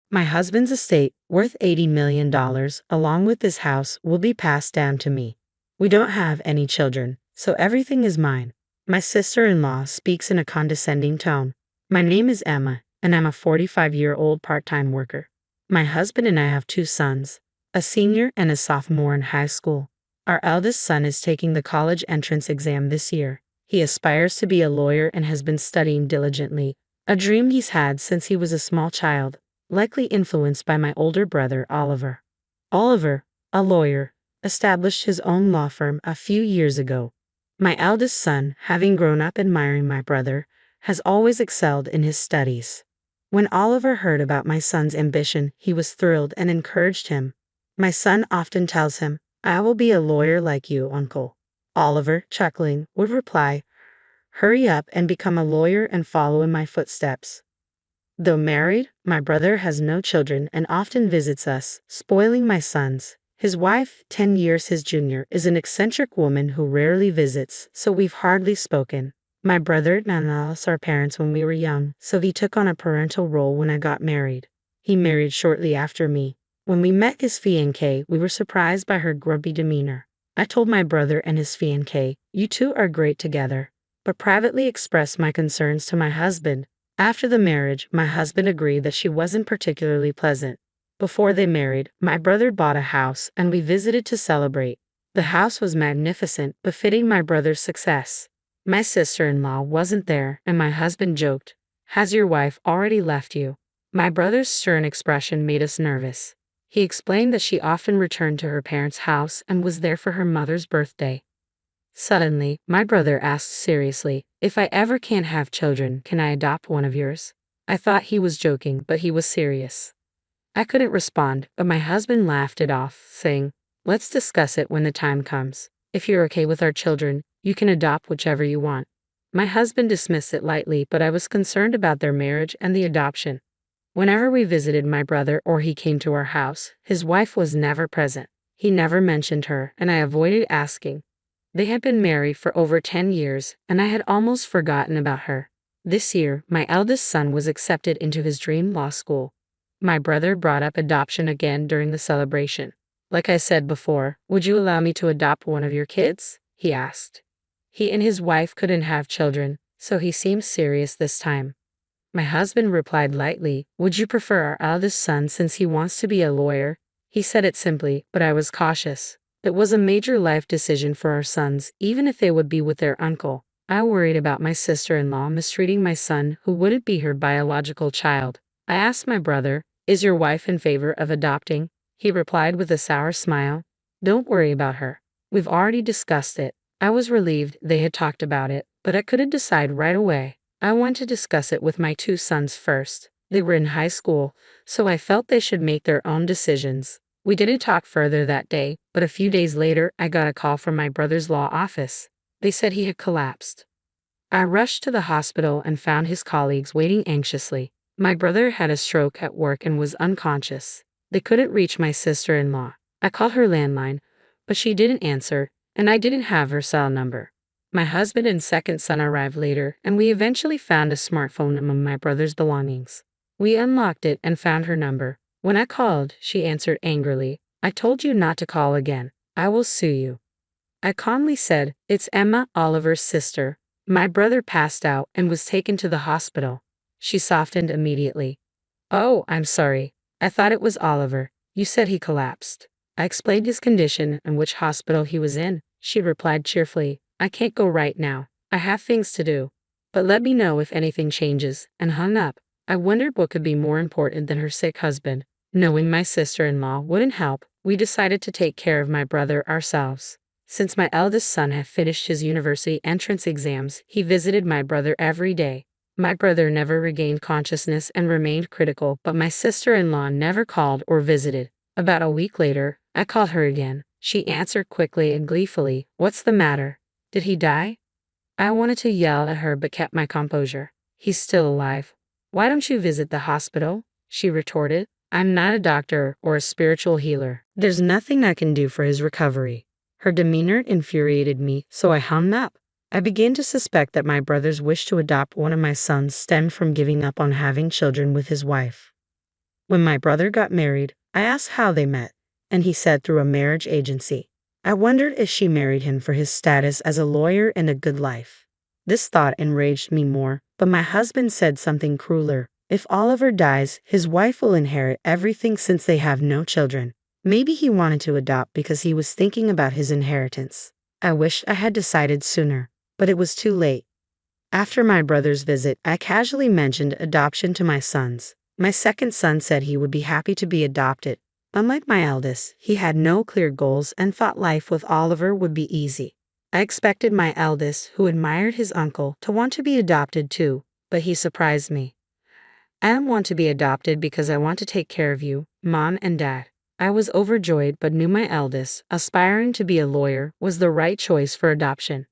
My husband's estate, worth $80 million, along with this house, will be passed down to me. We don't have any children, so everything is mine. My sister-in-law speaks in a condescending tone. My name is Emma, and I'm a 45-year-old part-time worker. My husband and I have two sons, a senior and a sophomore in high school. Our eldest son is taking the college entrance exam this year. He aspires to be a lawyer and has been studying diligently, a dream he's had since he was a small child, likely influenced by my older brother, Oliver. Oliver, a lawyer, established his own law firm a few years ago. My eldest son, having grown up admiring my brother, has always excelled in his studies. When Oliver heard about my son's ambition, he was thrilled and encouraged him. My son often tells him, "I will be a lawyer like you, uncle." Oliver, chuckling, would reply, "Hurry up and become a lawyer and follow in my footsteps." Though married, my brother has no children and often visits us, spoiling my sons. His wife, 10 years his junior, is an eccentric woman who rarely visits, so we've hardly spoken. My brother lost our parents when we were young, so he took on a parental role when I got married. He married shortly after me. When we met his fiancée, we were surprised by her grumpy demeanor. I told my brother and his fiancée, "You two are great together," but privately expressed my concerns to my husband. After the marriage, my husband agreed that she wasn't particularly pleasant. Before they married, my brother bought a house and we visited to celebrate. The house was magnificent, befitting my brother's success. My sister-in-law wasn't there, and my husband joked, "Has your wife already left you?" My brother's stern expression made us nervous. He explained that she often returned to her parents' house and was there for her mother's birthday. Suddenly, my brother asked seriously, "If I ever can't have children, can I adopt one of yours?" I thought he was joking, but he was serious. I couldn't respond, but my husband laughed it off, saying, "Let's discuss it when the time comes. If you're okay with our children, you can adopt whichever you want." My husband dismissed it lightly, but I was concerned about their marriage and the adoption. Whenever we visited my brother or he came to our house, his wife was never present. He never mentioned her, and I avoided asking. They had been married for over 10 years, and I had almost forgotten about her. This year, my eldest son was accepted into his dream law school. My brother brought up adoption again during the celebration. "Like I said before, would you allow me to adopt one of your kids?" he asked. He and his wife couldn't have children, so he seemed serious this time. My husband replied lightly, "Would you prefer our eldest son since he wants to be a lawyer?" He said it simply, but I was cautious. It was a major life decision for our sons, even if they would be with their uncle. I worried about my sister-in-law mistreating my son, who wouldn't be her biological child. I asked my brother, "Is your wife in favor of adopting?" He replied with a sour smile, "Don't worry about her. We've already discussed it." I was relieved they had talked about it, but I couldn't decide right away. I wanted to discuss it with my two sons first. They were in high school, so I felt they should make their own decisions. We didn't talk further that day, but a few days later I got a call from my brother's law office. They said he had collapsed. I rushed to the hospital and found his colleagues waiting anxiously. My brother had a stroke at work and was unconscious. They couldn't reach my sister-in-law. I called her landline, but she didn't answer, and I didn't have her cell number. My husband and second son arrived later, and we eventually found a smartphone among my brother's belongings. We unlocked it and found her number. When I called, she answered angrily, "I told you not to call again. I will sue you." I calmly said, "It's Emma, Oliver's sister. My brother passed out and was taken to the hospital." She softened immediately. "Oh, I'm sorry. I thought it was Oliver. You said he collapsed." I explained his condition and which hospital he was in. She replied cheerfully, "I can't go right now. I have things to do. But let me know if anything changes," and hung up. I wondered what could be more important than her sick husband. Knowing my sister-in-law wouldn't help, we decided to take care of my brother ourselves. Since my eldest son had finished his university entrance exams, he visited my brother every day. My brother never regained consciousness and remained critical, but my sister-in-law never called or visited. About a week later, I called her again. She answered quickly and gleefully, "What's the matter? Did he die?" I wanted to yell at her but kept my composure. "He's still alive." "Why don't you visit the hospital?" she retorted. "I'm not a doctor or a spiritual healer. There's nothing I can do for his recovery." Her demeanor infuriated me, so I hung up. I began to suspect that my brother's wish to adopt one of my sons stemmed from giving up on having children with his wife. When my brother got married, I asked how they met, and he said through a marriage agency. I wondered if she married him for his status as a lawyer and a good life. This thought enraged me more, but my husband said something crueler. If Oliver dies, his wife will inherit everything since they have no children. Maybe he wanted to adopt because he was thinking about his inheritance. I wish I had decided sooner, but it was too late. After my brother's visit, I casually mentioned adoption to my sons. My second son said he would be happy to be adopted. Unlike my eldest, he had no clear goals and thought life with Oliver would be easy. I expected my eldest, who admired his uncle, to want to be adopted too, but he surprised me. I don't want to be adopted because I want to take care of you, Mom and Dad. I was overjoyed but knew my eldest, aspiring to be a lawyer, was the right choice for adoption.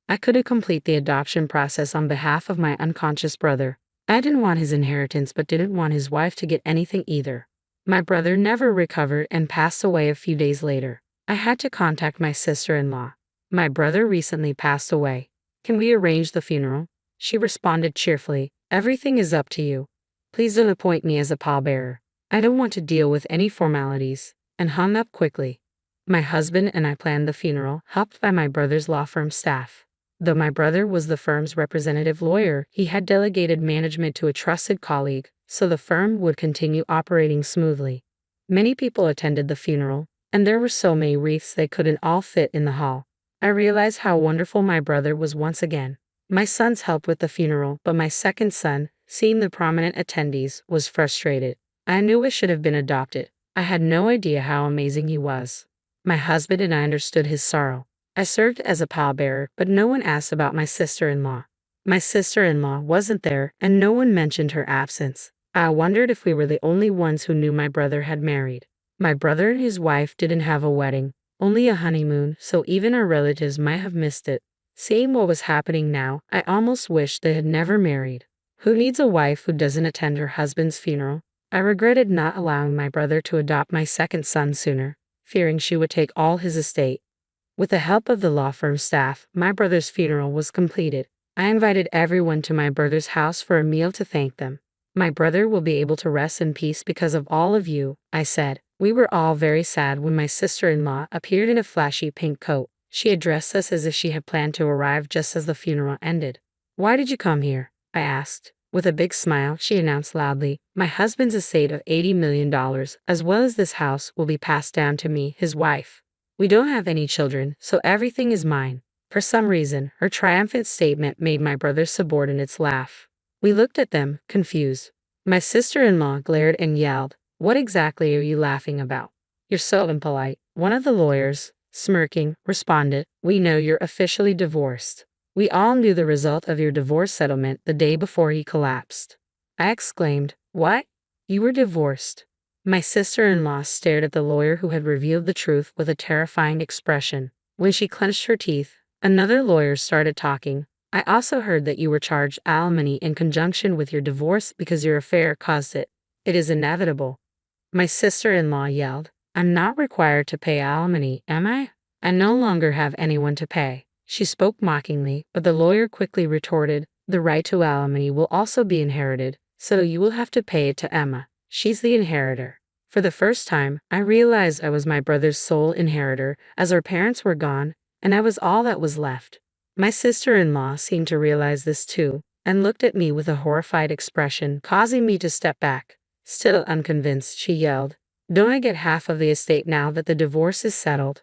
I couldn't complete the adoption process on behalf of my unconscious brother. I didn't want his inheritance but didn't want his wife to get anything either. My brother never recovered and passed away a few days later. I had to contact my sister-in-law. My brother recently passed away. Can we arrange the funeral? She responded cheerfully. Everything is up to you. Please don't appoint me as a pallbearer. I don't want to deal with any formalities, and hung up quickly. My husband and I planned the funeral, helped by my brother's law firm staff. Though my brother was the firm's representative lawyer, he had delegated management to a trusted colleague, so the firm would continue operating smoothly. Many people attended the funeral, and there were so many wreaths they couldn't all fit in the hall. I realized how wonderful my brother was once again. My sons helped with the funeral, but my second son, seeing the prominent attendees, was frustrated. I knew I should have been adopted. I had no idea how amazing he was. My husband and I understood his sorrow. I served as a pallbearer, but no one asked about my sister-in-law. My sister-in-law wasn't there, and no one mentioned her absence. I wondered if we were the only ones who knew my brother had married. My brother and his wife didn't have a wedding, only a honeymoon, so even our relatives might have missed it. Seeing what was happening now, I almost wished they had never married. Who needs a wife who doesn't attend her husband's funeral? I regretted not allowing my brother to adopt my second son sooner, fearing she would take all his estate. With the help of the law firm staff, my brother's funeral was completed. I invited everyone to my brother's house for a meal to thank them. My brother will be able to rest in peace because of all of you, I said. We were all very sad when my sister-in-law appeared in a flashy pink coat. She addressed us as if she had planned to arrive just as the funeral ended. Why did you come here? I asked. With a big smile, she announced loudly, my husband's estate of $80 million, as well as this house, will be passed down to me, his wife. We don't have any children, so everything is mine. For some reason, her triumphant statement made my brother's subordinates laugh. We looked at them, confused. My sister-in-law glared and yelled, what exactly are you laughing about? You're so impolite. One of the lawyers, smirking, responded, we know you're officially divorced. We all knew the result of your divorce settlement the day before he collapsed. I exclaimed, what? You were divorced? My sister-in-law stared at the lawyer who had revealed the truth with a terrifying expression. When she clenched her teeth, another lawyer started talking. I also heard that you were charged alimony in conjunction with your divorce because your affair caused it. It is inevitable. My sister-in-law yelled, I'm not required to pay alimony, am I? I no longer have anyone to pay. She spoke mockingly, but the lawyer quickly retorted, the right to alimony will also be inherited, so you will have to pay it to Emma. She's the inheritor. For the first time, I realized I was my brother's sole inheritor, as our parents were gone, and I was all that was left. My sister-in-law seemed to realize this too, and looked at me with a horrified expression, causing me to step back. Still unconvinced, she yelled, don't I get half of the estate now that the divorce is settled?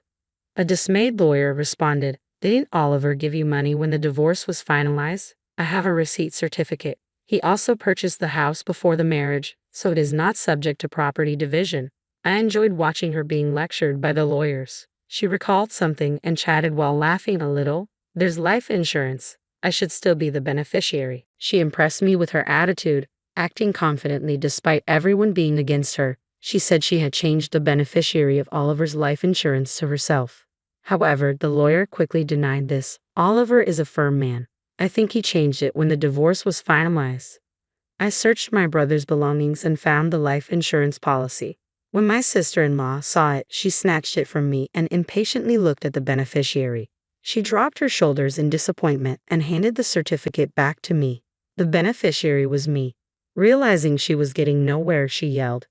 A dismayed lawyer responded, didn't Oliver give you money when the divorce was finalized? I have a receipt certificate. He also purchased the house before the marriage, so it is not subject to property division. I enjoyed watching her being lectured by the lawyers. She recalled something and chatted while laughing a little. There's life insurance. I should still be the beneficiary. She impressed me with her attitude, acting confidently despite everyone being against her. She said she had changed the beneficiary of Oliver's life insurance to herself. However, the lawyer quickly denied this. Oliver is a firm man. I think he changed it when the divorce was finalized. I searched my brother's belongings and found the life insurance policy. When my sister-in-law saw it, she snatched it from me and impatiently looked at the beneficiary. She dropped her shoulders in disappointment and handed the certificate back to me. The beneficiary was me. Realizing she was getting nowhere, she yelled,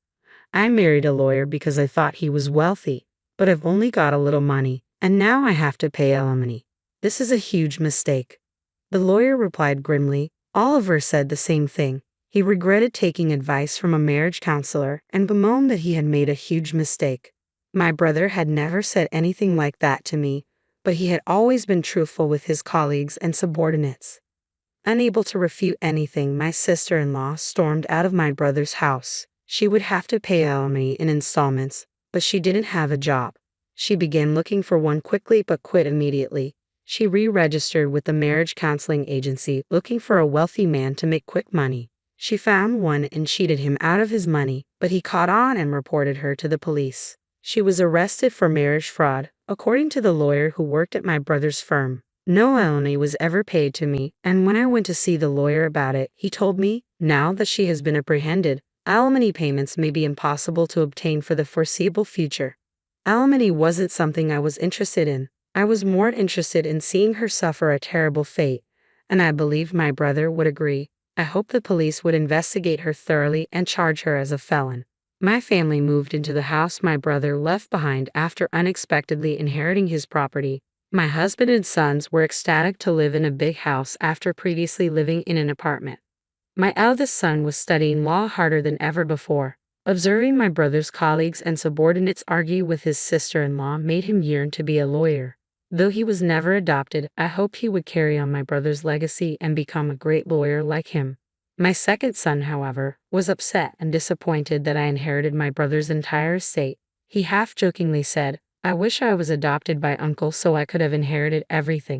I married a lawyer because I thought he was wealthy, but I've only got a little money, and now I have to pay alimony. This is a huge mistake." The lawyer replied grimly. Oliver said the same thing. He regretted taking advice from a marriage counselor and bemoaned that he had made a huge mistake. My brother had never said anything like that to me, but he had always been truthful with his colleagues and subordinates. Unable to refute anything, my sister-in-law stormed out of my brother's house. She would have to pay alimony in installments, but she didn't have a job. She began looking for one quickly but quit immediately. She re-registered with the marriage counseling agency looking for a wealthy man to make quick money. She found one and cheated him out of his money, but he caught on and reported her to the police. She was arrested for marriage fraud, according to the lawyer who worked at my brother's firm. No alimony was ever paid to me, and when I went to see the lawyer about it, he told me, now that she has been apprehended, alimony payments may be impossible to obtain for the foreseeable future. Alimony wasn't something I was interested in. I was more interested in seeing her suffer a terrible fate, and I believed my brother would agree. I hoped the police would investigate her thoroughly and charge her as a felon. My family moved into the house my brother left behind after unexpectedly inheriting his property. My husband and sons were ecstatic to live in a big house after previously living in an apartment. My eldest son was studying law harder than ever before. Observing my brother's colleagues and subordinates argue with his sister-in-law made him yearn to be a lawyer. Though he was never adopted, I hoped he would carry on my brother's legacy and become a great lawyer like him. My second son, however, was upset and disappointed that I inherited my brother's entire estate. He half-jokingly said, "I wish I was adopted by uncle so I could have inherited everything."